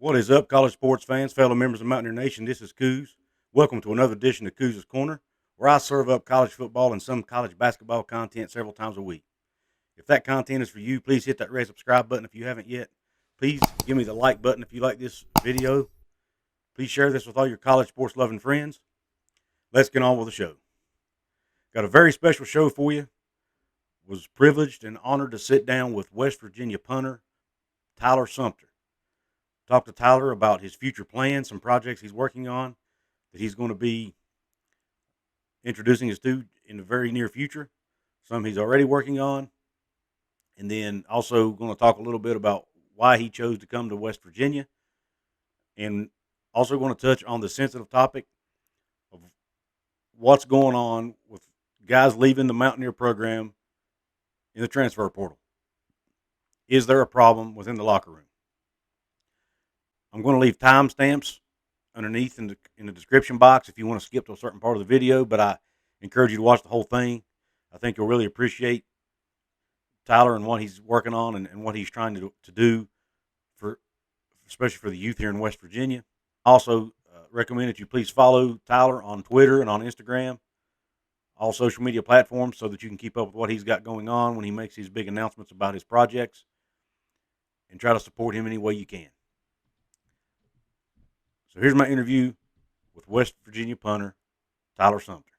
What is up, college sports fans, fellow members of Mountaineer Nation? This is Couz. Welcome to another edition of Couz's Corner, where I serve up college football and some college basketball content several times a week. If that content is for you, please hit that red subscribe button if you haven't yet. Please give me the like button if you like this video. Please share this with all your college sports loving friends. Let's get on with the show. Got a very special show for you. Was privileged and honored to sit down with West Virginia punter Tyler Sumpter. Talk to Tyler about his future plans, some projects he's working on that he's going to be introducing us to in the very near future, some he's already working on, and then also going to talk a little bit about why he chose to come to West Virginia, and also going to touch on the sensitive topic of what's going on with guys leaving the Mountaineer program in the transfer portal. Is there a problem within the locker room? I'm going to leave timestamps underneath in the description box if you want to skip to a certain part of the video, but I encourage you to watch the whole thing. I think you'll really appreciate Tyler and what he's working on and what he's trying to do, especially for the youth here in West Virginia. Also, recommend that you please follow Tyler on Twitter and on Instagram, all social media platforms, so that you can keep up with what he's got going on when he makes these big announcements about his projects, and try to support him any way you can. So here's my interview with West Virginia punter Tyler Sumpter.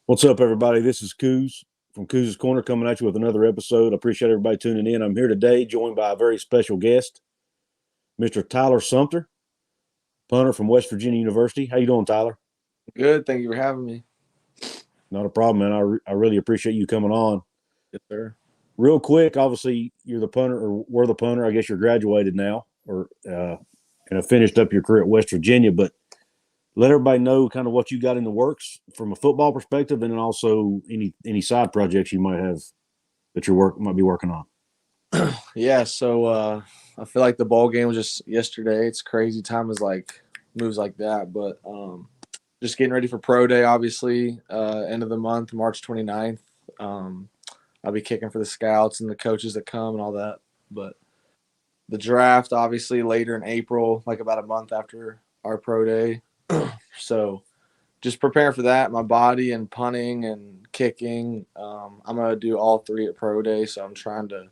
What's up, everybody? This is Couz from Couz's Corner coming at you with another episode. I appreciate everybody tuning in. I'm here today joined by a very special guest, Mr. Tyler Sumpter, punter from West Virginia University. How you doing, Tyler? Good. Thank you for having me. Not a problem, man. I really appreciate you coming on. Yes, sir. Real quick, obviously, you're the punter, or we're the punter. I guess you're graduated now, or and have finished up your career at West Virginia. But let everybody know kind of what you got in the works from a football perspective, and then also any side projects you might have that might be working on. Yeah. So I feel like the ball game was just yesterday. It's crazy. Time is like moves like that, but just getting ready for pro day. Obviously, end of the month, March 29th. I'll be kicking for the scouts and the coaches that come and all that. But the draft, obviously, later in April, like about a month after our pro day. So just preparing for that, my body and punting and kicking. I'm going to do all three at pro day. So I'm trying to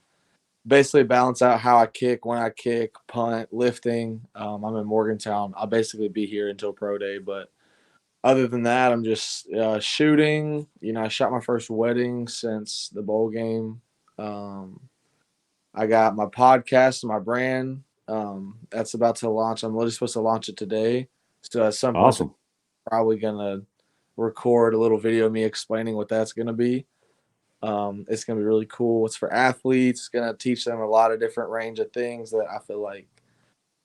basically balance out how I kick, when I kick, punt, lifting. I'm in Morgantown. I'll basically be here until pro day. But other than that, I'm just shooting. I shot my first wedding since the bowl game. I got my podcast and my brand. That's about to launch. I'm literally supposed to launch it today. So at some point, I'm probably going to record a little video of me explaining what that's going to be. It's going to be really cool. It's for athletes. It's going to teach them a lot of different range of things that I feel like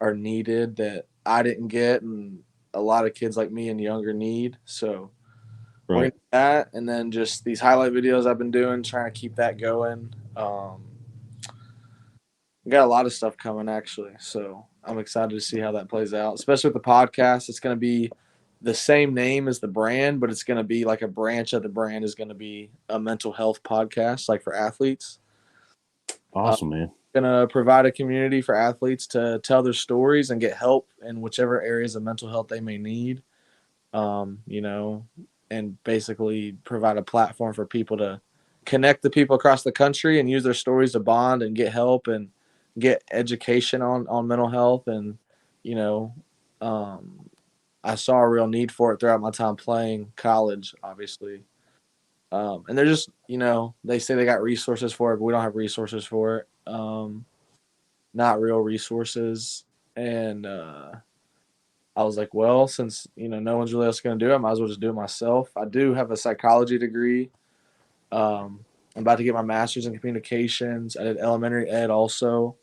are needed that I didn't get and a lot of kids like me and younger need. So Right. that, and then just these highlight videos I've been doing, trying to keep that going. Got a lot of stuff coming actually. So I'm excited to see how that plays out, especially with the podcast. It's going to be the same name as the brand, but it's going to be like a branch of the brand is going to be a mental health podcast, like for athletes. Awesome, man. Going to provide a community for athletes to tell their stories and get help in whichever areas of mental health they may need, and basically provide a platform for people to connect the people across the country and use their stories to bond and get help and get education on mental health. And, I saw a real need for it throughout my time playing college, obviously. And they're just, they say they got resources for it, but we don't have resources for it. Not real resources. And I was like, well, since, no one's really else going to do it, I might as well just do it myself. I do have a psychology degree. I'm about to get my master's in communications. I did elementary ed also.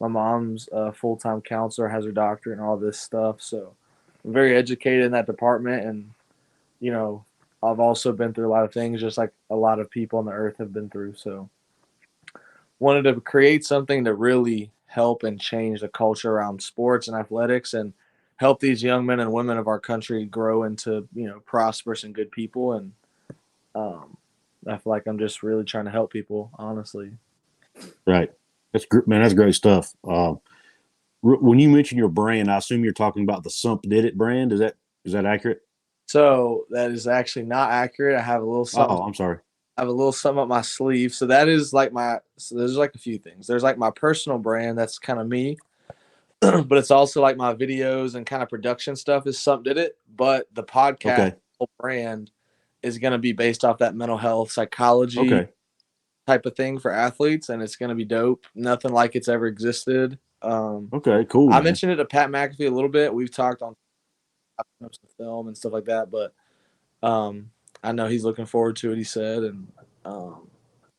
My mom's a full-time counselor, has her doctorate and all this stuff. So I'm very educated in that department. And, I've also been through a lot of things just like a lot of people on the earth have been through. So wanted to create something to really help and change the culture around sports and athletics and help these young men and women of our country grow into, prosperous and good people. And I feel like I'm just really trying to help people, honestly. Right. That's man. That's great stuff. When you mention your brand, I assume you're talking about the Sump Did It brand. Is that accurate? So that is actually not accurate. I have a little something. Oh, I'm sorry. I have a little something up my sleeve. So that is like so there's like a few things. There's like my personal brand. That's kind of me. But it's also like my videos and kind of production stuff is Sump Did It. But the podcast Okay. brand is going to be based off that mental health psychology Okay. type of thing for athletes. And it's going to be dope. Nothing like it's ever existed. Okay. Cool. I Man. mentioned it to Pat McAfee a little bit. We've talked on the film and stuff like that, but I know he's looking forward to it, he said. And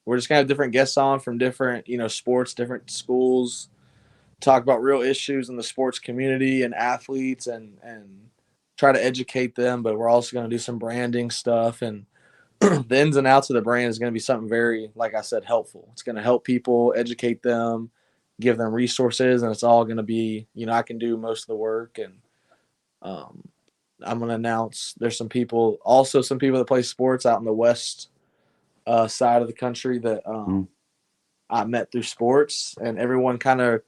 we're just gonna have different guests on from different, sports, different schools, talk about real issues in the sports community and athletes and try to educate them. But we're also gonna do some branding stuff, and the ins and outs of the brand is gonna be something very, like I said, helpful. It's gonna help people, educate them, give them resources, and it's all gonna be, I can do most of the work. And I'm going to announce there's some people that play sports out in the west side of the country that I met through sports, and everyone kind of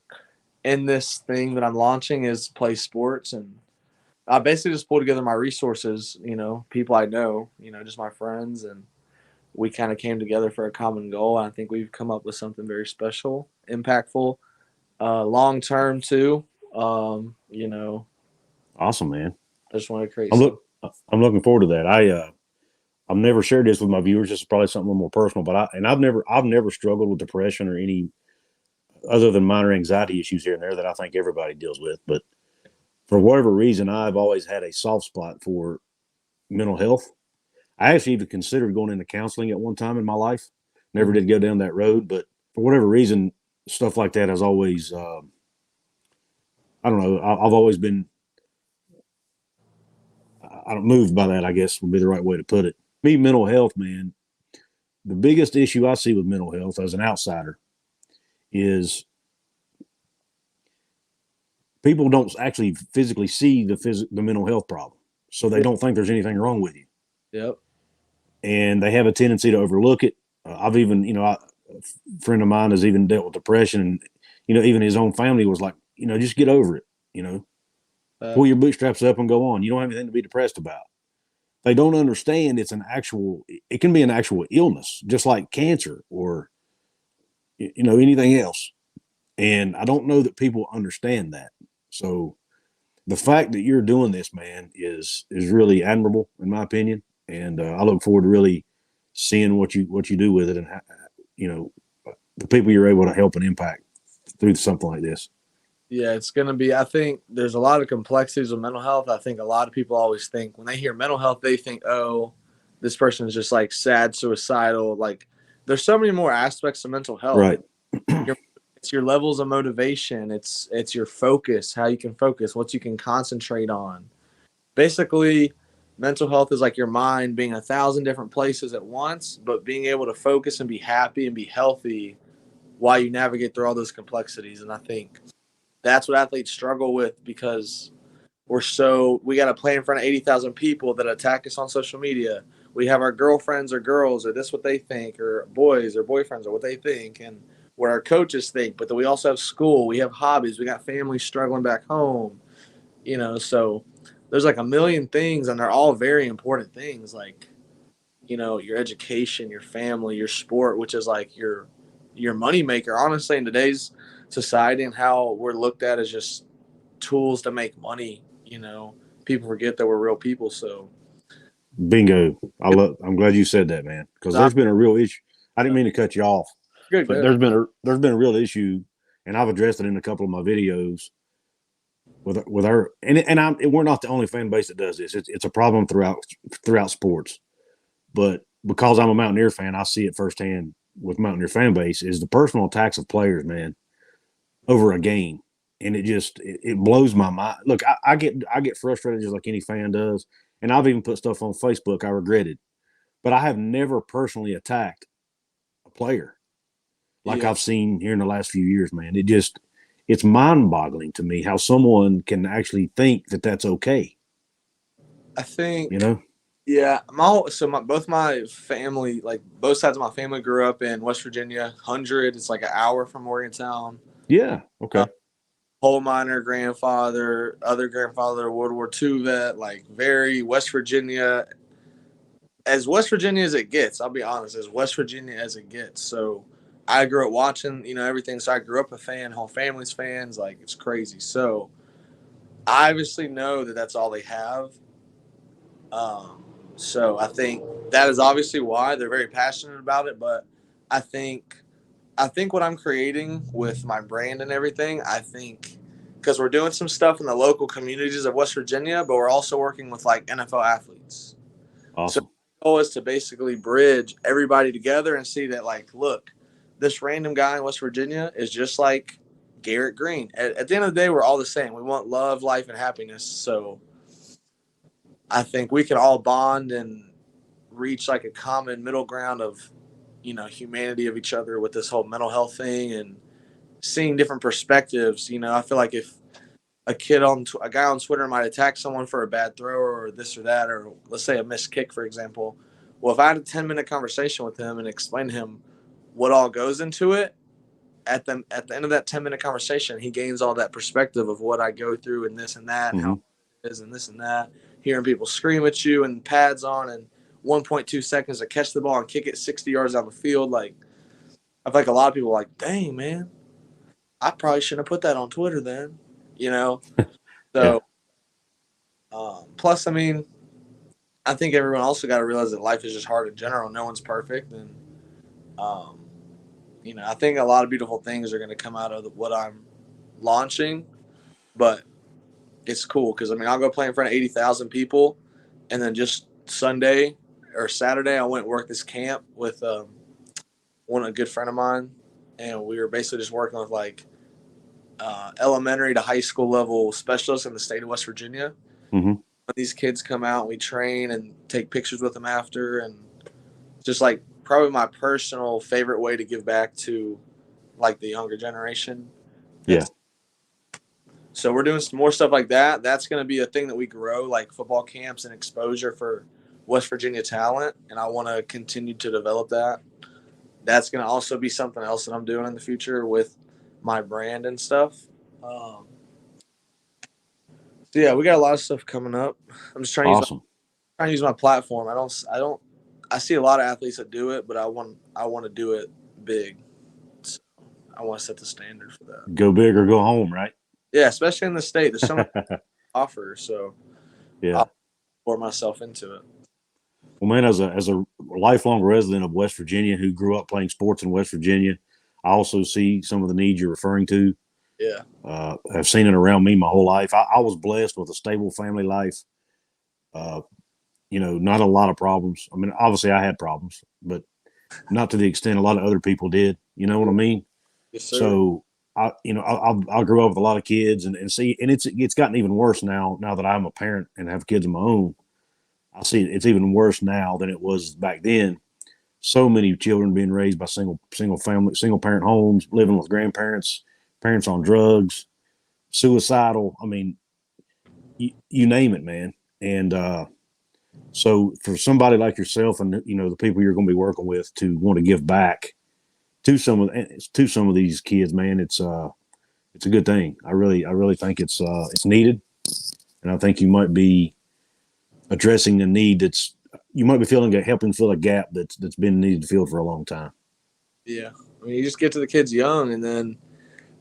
in this thing that I'm launching is play sports. And I basically just pull together my resources, people I know, just my friends, and we kind of came together for a common goal. And I think we've come up with something very special, impactful, long term too. Awesome, man. I just want to create. I'm looking forward to that. I've never shared this with my viewers. This is probably something a little more personal, but I've never struggled with depression or any other than minor anxiety issues here and there that I think everybody deals with. But for whatever reason, I've always had a soft spot for mental health. I actually even considered going into counseling at one time in my life. Never did go down that road, but for whatever reason, stuff like that has always, I don't know, I've always been, I don't moved by that, I guess would be the right way to put it. Me, mental health, man, the biggest issue I see with mental health as an outsider is people don't actually physically see the mental health problem. So they don't think there's anything wrong with you. Yep. And they have a tendency to overlook it. I've even, a friend of mine has even dealt with depression, and, even his own family was like, just get over it, pull your bootstraps up and go on. You don't have anything to be depressed about. They don't understand it can be an actual illness, just like cancer or, anything else. And I don't know that people understand that. So the fact that you're doing this, man, is really admirable in my opinion. And I look forward to really seeing what you do with it, and the people you're able to help and impact through something like this. Yeah, it's going to be, I think there's a lot of complexities with mental health. I think a lot of people always think when they hear mental health, they think, oh, this person is just like sad, suicidal. Like there's so many more aspects of mental health. Right. It's your levels of motivation. It's your focus, how you can focus, what you can concentrate on. Basically, mental health is like your mind being 1,000 different places at once, but being able to focus and be happy and be healthy while you navigate through all those complexities. And I think that's what athletes struggle with, because we got to play in front of 80,000 people that attack us on social media. We have our girlfriends or girls or this what they think, or boys or boyfriends or what they think, and what our coaches think. But then we also have school, we have hobbies, we got families struggling back home, so there's like a million things, and they're all very important things, like, your education, your family, your sport, which is like your money maker, honestly, in today's society and how we're looked at as just tools to make money. People forget that we're real people. So bingo. I'm glad you said that, man, because there's been a real issue. I didn't mean to cut you off. Good. But there's been a real issue, and I've addressed it in a couple of my videos with our and we're not the only fan base that does this. It's a problem throughout sports, but because I'm a Mountaineer fan, I see it firsthand with Mountaineer fan base is the personal attacks of players, man, over a game, and it blows my mind. Look, I get frustrated just like any fan does, and I've even put stuff on Facebook I regretted, but I have never personally attacked a player like I've seen here in the last few years, man. It's mind-boggling to me how someone can actually think that that's okay. I think, Yeah, both my family, like both sides of my family, grew up in West Virginia. 100, it's like an hour from Morgantown. Yeah. Okay. Coal miner grandfather, other grandfather, World War II vet, like very West Virginia, as West Virginia as it gets. I'll be honest, as West Virginia as it gets. So I grew up watching, everything. So I grew up a fan, whole family's fans. Like it's crazy. So I obviously know that that's all they have. Um, so I think that is obviously why they're very passionate about it. But I think, I think what I'm creating with my brand and everything, I think because we're doing some stuff in the local communities of West Virginia, but we're also working with like NFL athletes. So Awesome. the goal is to basically bridge everybody together and see that, like, look, this random guy in West Virginia is just like Garrett Green. At the end of the day, we're all the same. We want love, life, and happiness. So I think we can all bond and reach like a common middle ground of, humanity of each other with this whole mental health thing and seeing different perspectives. I feel like if a guy on Twitter might attack someone for a bad throw or this or that, or let's say a missed kick, for example. Well, if I had a 10-minute conversation with him and explain to him what all goes into it, at the end of that 10-minute conversation, he gains all that perspective of what I go through and this and that, and Hmm. how it is and this and that. Hearing people scream at you and pads on and 1.2 seconds to catch the ball and kick it 60 yards down the field. Like, I feel like a lot of people are like, dang, man, I probably shouldn't have put that on Twitter then, you know? Yeah. So, plus, I mean, I think everyone also got to realize that life is just hard in general. No one's perfect. And, um, I think a lot of beautiful things are going to come out of what I'm launching, but it's cool because, I mean, I'll go play in front of 80,000 people. And then just Sunday or Saturday, I went and worked this camp with a good friend of mine. And we were basically just working with like elementary to high school level specialists in the state of West Virginia. Hmm. These kids come out and we train and take pictures with them after, and just like probably my personal favorite way to give back to like the younger generation. Yeah. And so we're doing some more stuff like that. That's going to be a thing that we grow, like football camps and exposure for West Virginia talent, and I want to continue to develop that. That's going to also be something else that I'm doing in the future with my brand and stuff. um, so yeah, we got a lot of stuff coming up. I'm just Awesome. trying to use my platform. I see a lot of athletes that do it, but I want to do it big. So I want to set the standard for that. Go big or go home, right? Yeah, especially in the state, there's so much to offer. So Yeah. I'll pour myself into it. Well, man, as a lifelong resident of West Virginia who grew up playing sports in West Virginia, I also see some of the needs you're referring to. Yeah, I've seen it around me my whole life. I was blessed with a stable family life. Uh, not a lot of problems. I mean, obviously I had problems, but not to the extent a lot of other people did. You know what I mean? yes, sir. So I grew up with a lot of kids and see, and it's gotten even worse now. Now that I'm a parent and have kids of my own, I see it's even worse now than it was back then. So many children being raised by single parent homes, living with grandparents, parents on drugs, suicidal. I mean, you name it, man. And so for somebody like yourself and the people you're going to be working with to want to give back to some of these kids, man, it's a good thing. I really think it's needed, and I think you might be addressing a need that's you might be helping fill a gap that's been needed to fill for a long time. Yeah, I mean, you just get to the kids young, and then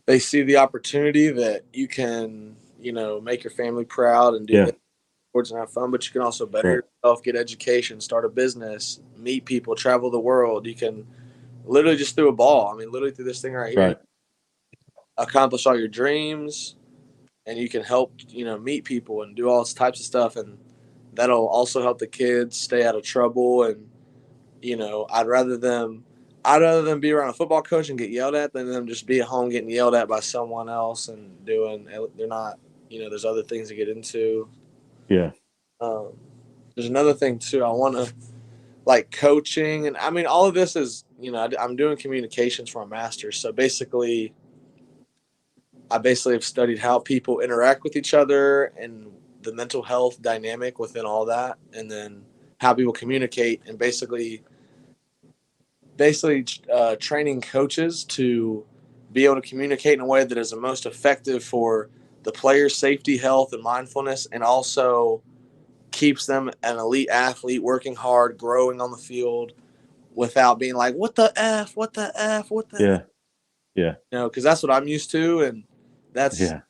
they see the opportunity that you can, make your family proud and do Yeah, things sports and have fun, but you can also better right, yourself, get education, start a business, meet people, travel the world. You can literally just through a ball. I mean, literally through this thing right here, you right. accomplish all your dreams, and you can help, meet people and do all this types of stuff, and that'll also help the kids stay out of trouble. And I'd rather them be around a football coach and get yelled at than them just be at home getting yelled at by someone else and they're not, there's other things to get into. Yeah, Um, there's another thing too. I want to like coaching, and I mean, all of this is, I'm doing communications for a master's. So basically, I basically have studied how people interact with each other and the mental health dynamic within all that, and then how people communicate, and basically training coaches to be able to communicate in a way that is the most effective for the player's safety, health, and mindfulness, and also keeps them an elite athlete, working hard, growing on the field, without being like, what the F, what the F, what the F? Yeah. Because that's what I'm used to, and that's, Yeah.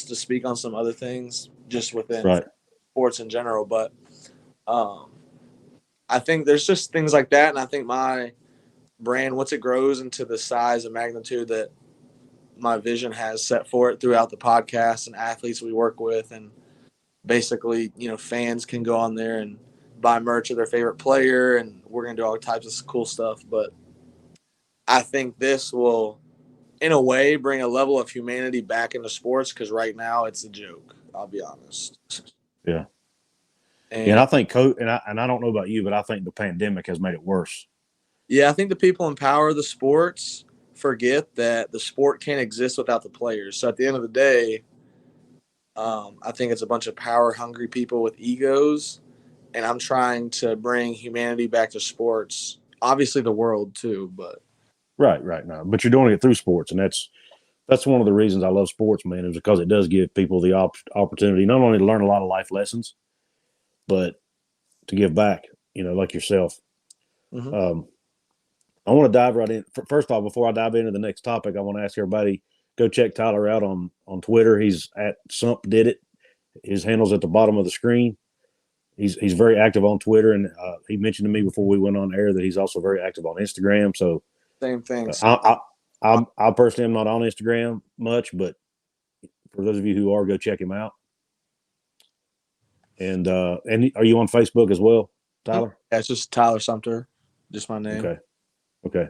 To speak on some other things just within Right. sports in general. But I think there's just things like that, and I think my brand, once it grows into the size and magnitude that my vision has set for it throughout the podcast and athletes we work with, and basically, fans can go on there and buy merch of their favorite player, and we're going to do all types of cool stuff. But I think this will, in a way, bring a level of humanity back into sports, because right now it's a joke. I'll be honest. Yeah. And I think and I don't know about you, but I think the pandemic has made it worse. Yeah, I think the people in power of the sports forget that the sport can't exist without the players. So at the end of the day, I think it's a bunch of power-hungry people with egos, and I'm trying to bring humanity back to sports. Obviously, the world too, but Right. No, but you're doing it through sports, and that's one of the reasons I love sports, man, is because it does give people the opportunity not only to learn a lot of life lessons, but to give back. Like yourself. mm-hmm. I want to dive right in. First off, before I dive into the next topic, I want to ask everybody, go check Tyler out on Twitter. He's at Sump Did It. His handle's at the bottom of the screen. He's very active on Twitter, and he mentioned to me before we went on air that he's also very active on Instagram. So Same thing. I personally am not on Instagram much, but for those of you who are, go check him out. And are you on Facebook as well, Tyler? Yeah, it's just Tyler Sumpter, just my name. Okay.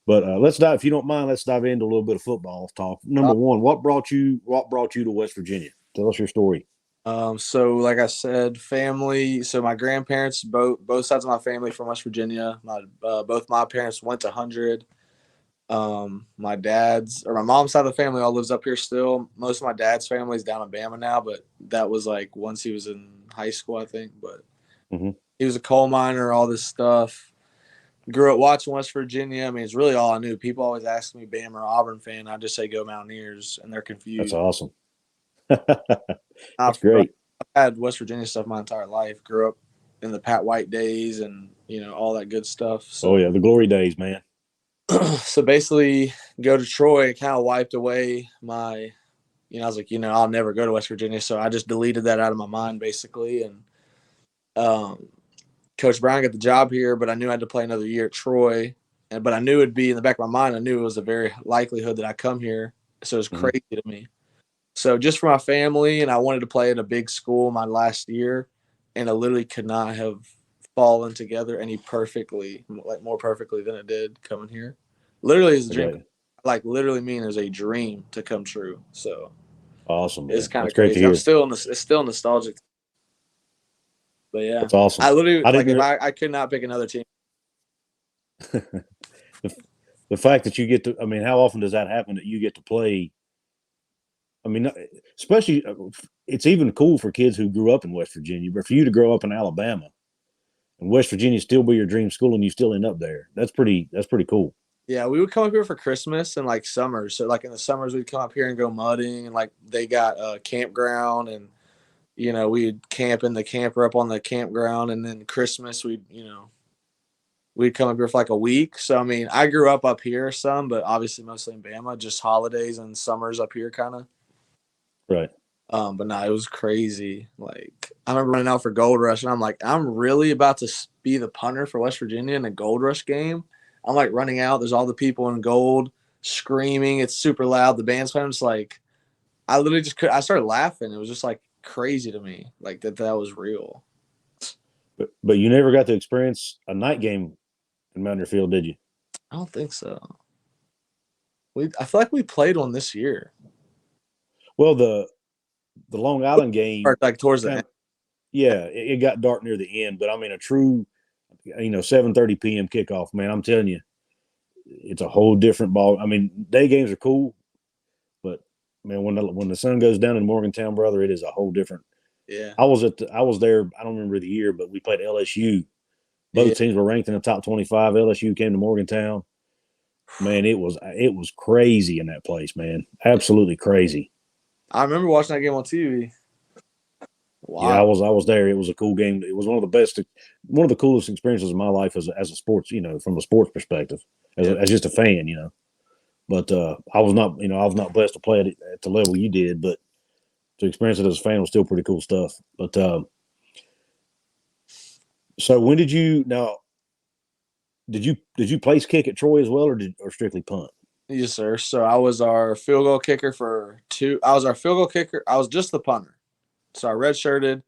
But let's dive, if you don't mind, let's dive into a little bit of football talk. Number one, what brought you to West Virginia? Tell us your story. So like I said, family. So my grandparents, both sides of my family from West Virginia. Both my parents went to 100. My mom's side of the family all lives up here still. Most of my dad's family is down in Bama now, but that was like once he was in high school, I think. But He was a coal miner, all this stuff. Grew up watching West Virginia. I mean, it's really all I knew. People always ask me Bama or Auburn fan. I just say go Mountaineers, and they're confused. That's awesome. That's great. I've had West Virginia stuff my entire life. Grew up in the Pat White days and, all that good stuff. So, oh, yeah, the glory days, man. So basically go to Troy, kind of wiped away my, I was like, I'll never go to West Virginia. So I just deleted that out of my mind basically. And Coach Brown got the job here, but I knew I had to play another year at Troy. But I knew it'd be in the back of my mind. I knew it was a very likelihood that I come here. So it was crazy to me. So just for my family, and I wanted to play at a big school my last year, and I literally could not have fallen together any more perfectly than it did coming here. Literally is a dream. Okay. Like literally mean is a dream to come true. So awesome. Man. It's kind of crazy. I'm still it's still nostalgic. But yeah, that's awesome. I literally I could not pick another team. The fact that you get to, I mean, how often does that happen that you get to play? I mean, especially it's even cool for kids who grew up in West Virginia, but for you to grow up in Alabama and West Virginia still be your dream school and you still end up there, that's pretty cool. Yeah, we would come up here for Christmas and like summers. So like in the summers we'd come up here and go mudding, and like they got a campground, and we'd camp in the camper up on the campground, and then Christmas we'd come up here for like a week. So I mean, I grew up here some, but obviously mostly in Bama, just holidays and summers up here kind of. Right. But no, it was crazy. Like I remember running out for Gold Rush, and I'm like, I'm really about to be the punter for West Virginia in a Gold Rush game. I'm like running out. There's all the people in gold screaming. It's super loud. The band's playing. It's like I literally just I started laughing. It was just like crazy to me, like that was real. But you never got to experience a night game in Mountaineer Field, did you? I don't think so. I feel like we played one this year. Well, the Long Island game, like towards the end. Yeah, it got dark near the end, but I mean a true, 7:30 p.m. kickoff, man. I'm telling you, it's a whole different ball. I mean, day games are cool, but man, when the sun goes down in Morgantown, brother, it is a whole different Yeah. I was there. I don't remember the year, but we played LSU. Both teams were ranked in the top 25. LSU came to Morgantown. Man, it was crazy in that place, man. Absolutely crazy. I remember watching that game on TV. Wow. Yeah, I was there. It was a cool game. It was one of the coolest experiences of my life as a sports, from a sports perspective, as just a fan, But I was not blessed to play it at the level you did, but to experience it as a fan was still pretty cool stuff. But so when did you place kick at Troy as well, or strictly punt? Yes, sir. So I was our field goal kicker I was our field goal kicker. I was just the punter. So I redshirted,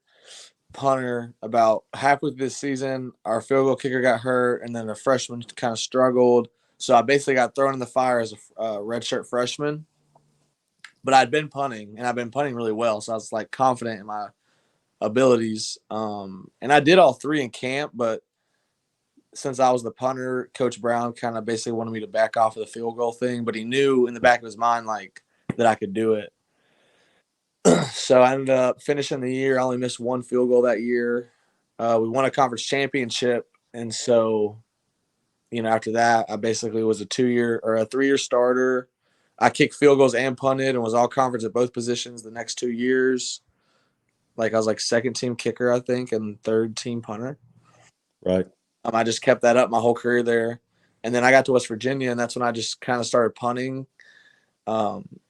punter. About halfway through this season, our field goal kicker got hurt, and then the freshman kind of struggled. So I basically got thrown in the fire as a redshirt freshman. But I'd been punting, and I've been punting really well. So I was like confident in my abilities. And I did all three in camp, but since I was the punter, Coach Brown kind of basically wanted me to back off of the field goal thing, but he knew in the back of his mind like that I could do it. So I ended up finishing the year. I only missed one field goal that year. We won a conference championship, and so after that, I basically was a 3-year starter. I kicked field goals and punted, and was all conference at both positions the next 2 years. Like I was like second team kicker, I think, and third team punter. Right. I just kept that up my whole career there. And then I got to West Virginia, and that's when I just kind of started punting.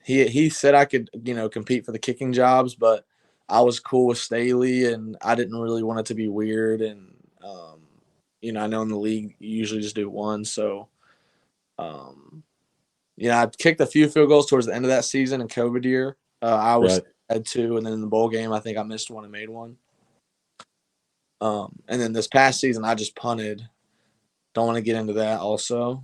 He said I could, compete for the kicking jobs, but I was cool with Staley, and I didn't really want it to be weird. And, I know in the league you usually just do one. So, I kicked a few field goals towards the end of that season in COVID year. I was had two, and then in the bowl game, I think I missed one and made one. And then this past season, I just punted. Don't want to get into that also.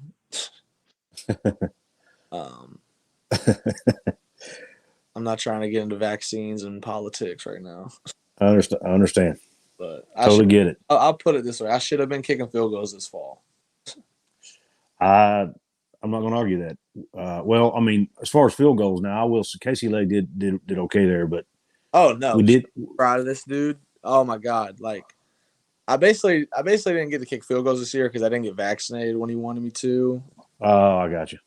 I'm not trying to get into vaccines and politics right now. I understand. But totally get it. I'll put it this way. I should have been kicking field goals this fall. I'm not going to argue that. Well, I mean, as far as field goals now, I will say Casey Legg did okay there, but oh no, we did proud of this dude. Oh my God. Like I basically didn't get to kick field goals this year because I didn't get vaccinated when he wanted me to. Oh, I got you.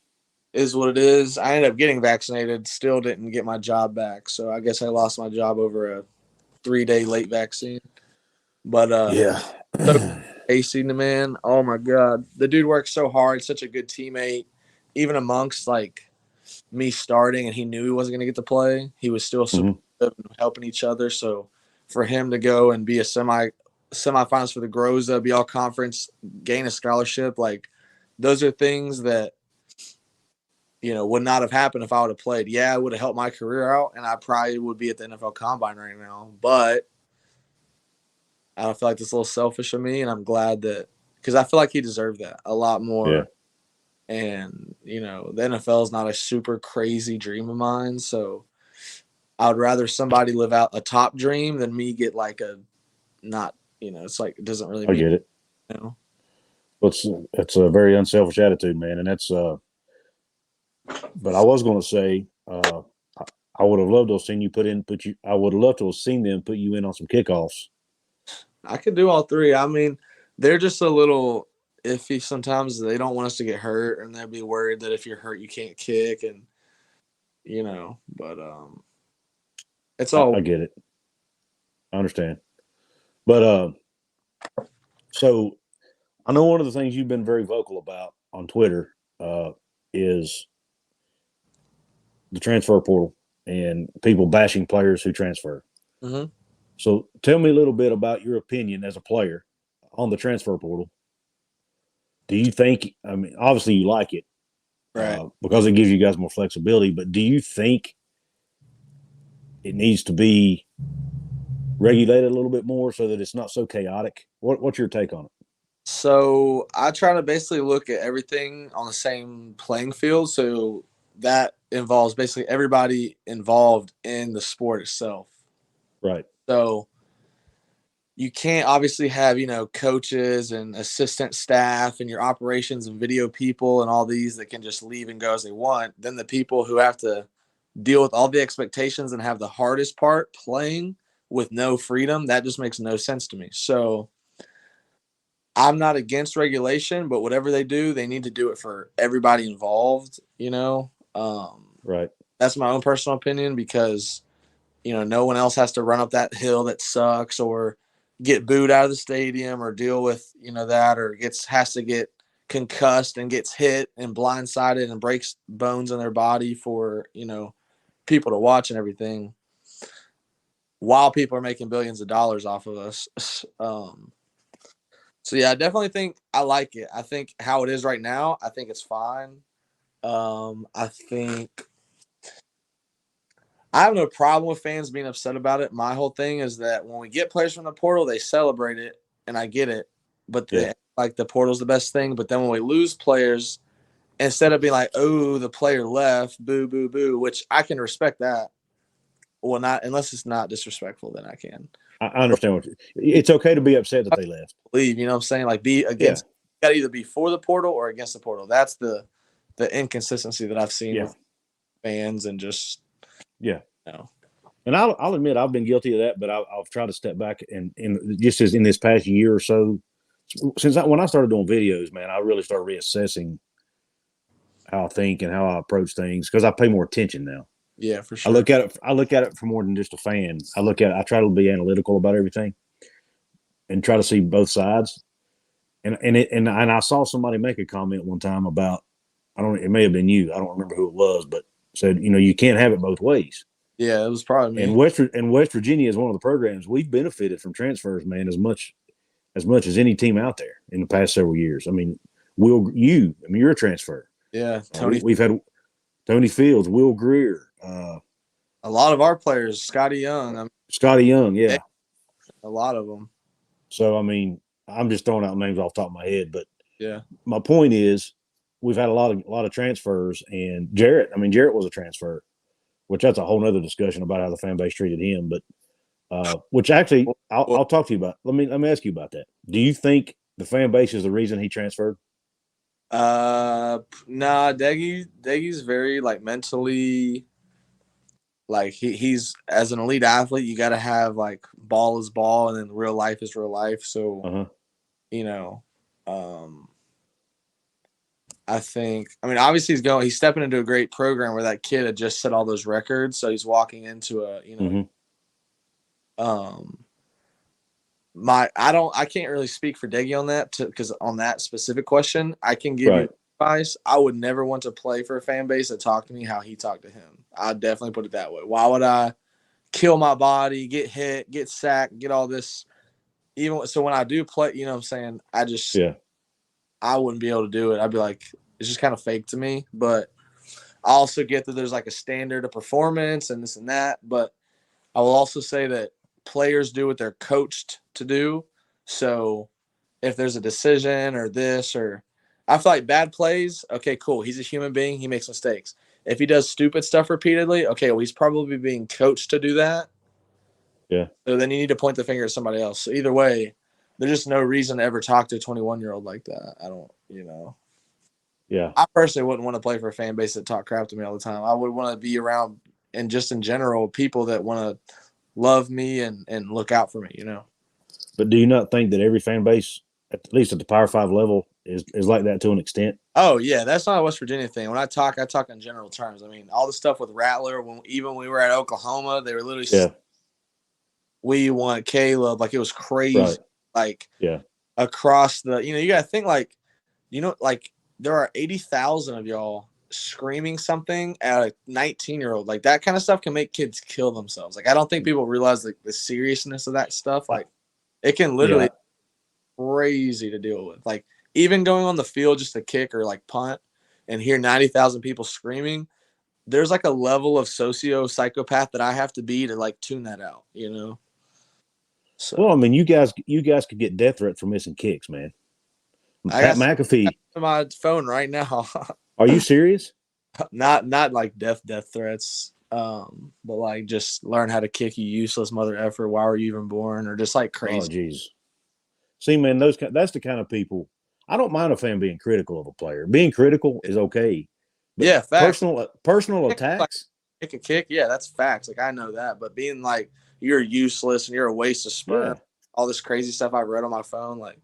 Is what it is. I ended up getting vaccinated, still didn't get my job back. So I guess I lost my job over a 3-day late vaccine. But yeah. Casey, the man, oh my God. The dude works so hard, such a good teammate. Even amongst like me starting and he knew he wasn't gonna get to play, he was still supportive and helping each other. So for him to go and be a semifinals for the Groza, be all conference, gain a scholarship, like those are things that would not have happened if I would have played. Yeah, it would have helped my career out, and I probably would be at the NFL Combine right now. But I don't feel like it's a little selfish of me, and I'm glad that because I feel like he deserved that a lot more. Yeah. And the NFL is not a super crazy dream of mine, so I would rather somebody live out a top dream than me get like a not. It's like it doesn't really. I get it. It's a very unselfish attitude, man, and that's. But I was going to say, I would have loved to have seen I would have loved to have seen them put you in on some kickoffs. I could do all three. I mean, they're just a little iffy sometimes. They don't want us to get hurt, and they'll be worried that if you're hurt, you can't kick, and But it's all. I get it. I understand, but so I know one of the things you've been very vocal about on Twitter is the transfer portal and people bashing players who transfer. Mm-hmm. So tell me a little bit about your opinion as a player on the transfer portal. Do you think, I mean, obviously you like it, right? Because it gives you guys more flexibility, but do you think it needs to be regulated a little bit more so that it's not so chaotic? What's your take on it? So I try to basically look at everything on the same playing field. So that involves basically everybody involved in the sport itself. Right. So you can't obviously have, coaches and assistant staff and your operations and video people and all these that can just leave and go as they want. Then the people who have to deal with all the expectations and have the hardest part playing with no freedom, that just makes no sense to me. So I'm not against regulation, but whatever they do, they need to do it for everybody involved, you know? Right. That's my own personal opinion because, you know, no one else has to run up that hill that sucks or get booed out of the stadium or deal with, you know, that or has to get concussed and gets hit and blindsided and breaks bones in their body for, you know, people to watch and everything while people are making billions of dollars off of us. So yeah, I definitely think I like it. I think how it is right now, I think it's fine. I think I have no problem with fans being upset about it. My whole thing is that when we get players from the portal, they celebrate it, and I get it. But like the portal's the best thing. But then when we lose players, instead of being like, "Oh, the player left, boo, boo, boo," which I can respect that. Well, not unless it's not disrespectful, then I can. I understand it's okay to be upset that they left. Leave, you know what I'm saying? Like be against. Got to either be for the portal or against the portal. That's the inconsistency that I've seen with fans and just you know. And I'll admit I've been guilty of that, but I've tried to step back and just as in this past year or so, when I started doing videos, man, I really started reassessing how I think and how I approach things because I pay more attention now. Yeah, for sure. I look at it for more than just a fan. I try to be analytical about everything and try to see both sides. And I saw somebody make a comment one time about it may have been you. I don't remember who it was, but said, you know, you can't have it both ways. Yeah, it was probably me. And West Virginia is one of the programs we've benefited from transfers, man, as much as any team out there in the past several years. I mean, you're a transfer. Yeah, Tony. We've had Tony Fields, Will Greer. A lot of our players, Scotty Young. Scotty Young, yeah. A lot of them. So, I mean, I'm just throwing out names off the top of my head, but yeah, my point is we've had a lot of transfers, and Jarrett was a transfer, which that's a whole nother discussion about how the fan base treated him. But which actually I'll talk to you about. Let me ask you about that. Do you think the fan base is the reason he transferred? Nah, Doege's very like mentally, like he's as an elite athlete, you got to have like ball is ball, and then real life is real life. So, you know, I think, obviously he's stepping into a great program where that kid had just set all those records. So he's walking into a, you know, I can't really speak for Doege on that because on that specific question, I can give you advice. I would never want to play for a fan base that talked to me how he talked to him. I'd definitely put it that way. Why would I kill my body, get hit, get sacked, get all this? Even so, when I do play, you know what I'm saying? I wouldn't be able to do it. I'd be like, it's just kind of fake to me. But I also get that there's like a standard of performance and this and that. But I will also say that players do what they're coached to do. So if there's a decision or this or I feel like bad plays, okay, cool. He's a human being. He makes mistakes. If he does stupid stuff repeatedly, okay, well, he's probably being coached to do that. Yeah. So then you need to point the finger at somebody else. So either way, there's just no reason to ever talk to a 21-year-old like that. I don't, you know. Yeah. I personally wouldn't want to play for a fan base that talk crap to me all the time. I would want to be around, and just in general, people that want to love me and look out for me, you know. But do you not think that every fan base, at least at the Power 5 level, is like that to an extent? Oh, yeah. That's not a West Virginia thing. When I talk in general terms. I mean, all the stuff with Rattler, when we were at Oklahoma, they were literally we want Caleb. Like, it was crazy. Right. Like, across the – you got to think, like, there are 80,000 of y'all screaming something at a 19-year-old. Like, that kind of stuff can make kids kill themselves. Like, I don't think people realize the seriousness of that stuff. Like, it can literally crazy to deal with. Like, even going on the field just to kick or like punt and hear 90,000 people screaming, there's like a level of psychopath that I have to be to like tune that out, you know? So, well, I mean, you guys could get death threats for missing kicks, man. Pat McAfee on my phone right now. Are you serious? Not like death threats. But like just learn how to kick, you useless mother effer. Why were you even born? Or just like crazy. Oh, geez. See, man, that's the kind of people. I don't mind a fan being critical of a player. Being critical is okay. But yeah, facts. Personal attacks. make a kick, yeah, that's facts. Like, I know that. But being like, you're useless and you're a waste of sperm, Yeah. all this crazy stuff I've read on my phone, like,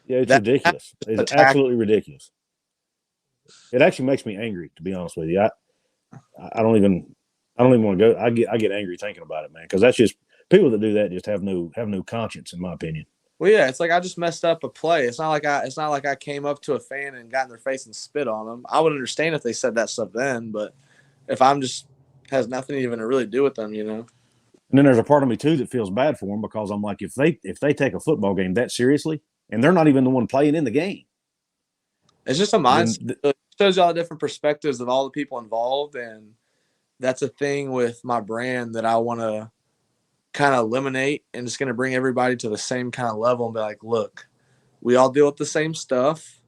Yeah, it's that ridiculous. It's attack. absolutely ridiculous. It actually makes me angry, to be honest with you. I don't even want to go. I get angry thinking about it, man, because that's just people that do that just have no conscience, in my opinion. Well, yeah, it's like I just messed up a play. It's not like I came up to a fan and got in their face and spit on them. I would understand if they said that stuff then, but if I'm just has nothing even to really do with them, you know. And then there's a part of me too that feels bad for them because I'm like, if they take a football game that seriously, and they're not even the one playing in the game, It's just a mindset. then It shows you all the different perspectives of all the people involved, and that's a thing with my brand that I want to kind of eliminate, and it's going to bring everybody to the same kind of level and be like, look, we all deal with the same stuff,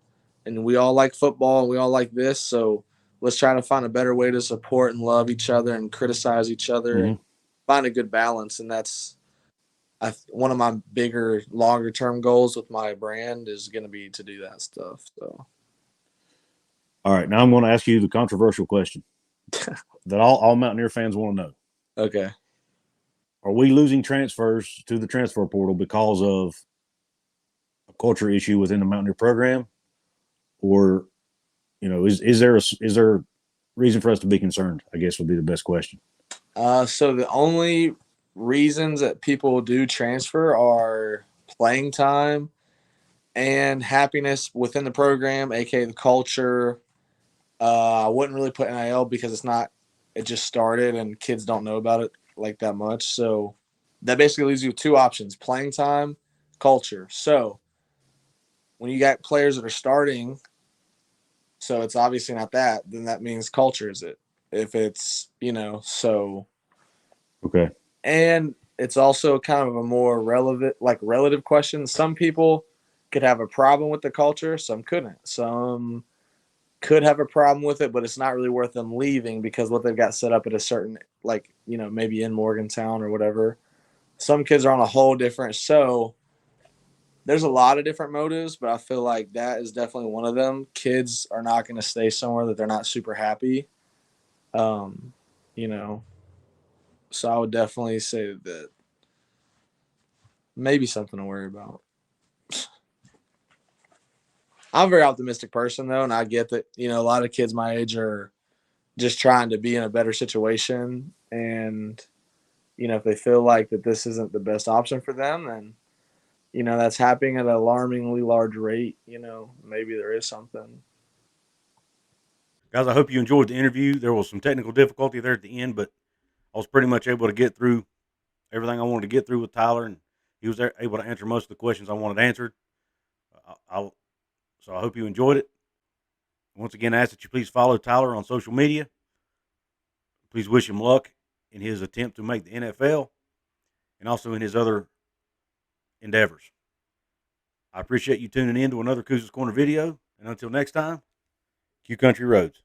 and we all like football, and we all like this, so let's try to find a better way to support and love each other and criticize each other and find a good balance. And that's one of my bigger, longer term goals with my brand is going to be to do that stuff. So, all right, now I'm going to ask you the controversial question that all Mountaineer fans want to know. okay. Are we losing transfers to the transfer portal because of a culture issue within the Mountaineer program, or is there a reason for us to be concerned? I guess would be the best question. So the only reasons that people do transfer are playing time and happiness within the program, aka the culture. I wouldn't really put NIL because it just started and kids don't know about it like that much. So that basically leaves you with two options: playing time, culture. So when you got players that are starting, so it's obviously not that, then that means culture is it. If it's, so. Okay. And it's also kind of a more relative question. Some people could have a problem with the culture, some couldn't. Some could have a problem with it, but it's not really worth them leaving because what they've got set up at a certain, maybe in Morgantown or whatever. Some kids are on a whole different. So there's a lot of different motives, but I feel like that is definitely one of them. Kids are not going to stay somewhere that they're not super happy. Um, you know, so I would definitely say that maybe something to worry about. I'm a very optimistic person, though, and I get that, a lot of kids my age are just trying to be in a better situation. And, if they feel like that this isn't the best option for them, then, that's happening at an alarmingly large rate. Maybe there is something. Guys, I hope you enjoyed the interview. There was some technical difficulty there at the end, but I was pretty much able to get through everything I wanted to get through with Tyler, and he was able to answer most of the questions I wanted answered. So I hope you enjoyed it. Once again, I ask that you please follow Tyler on social media. Please wish him luck in his attempt to make the NFL and also in his other endeavors. I appreciate you tuning in to another Couz's Corner video, and until next time, Q Country Roads.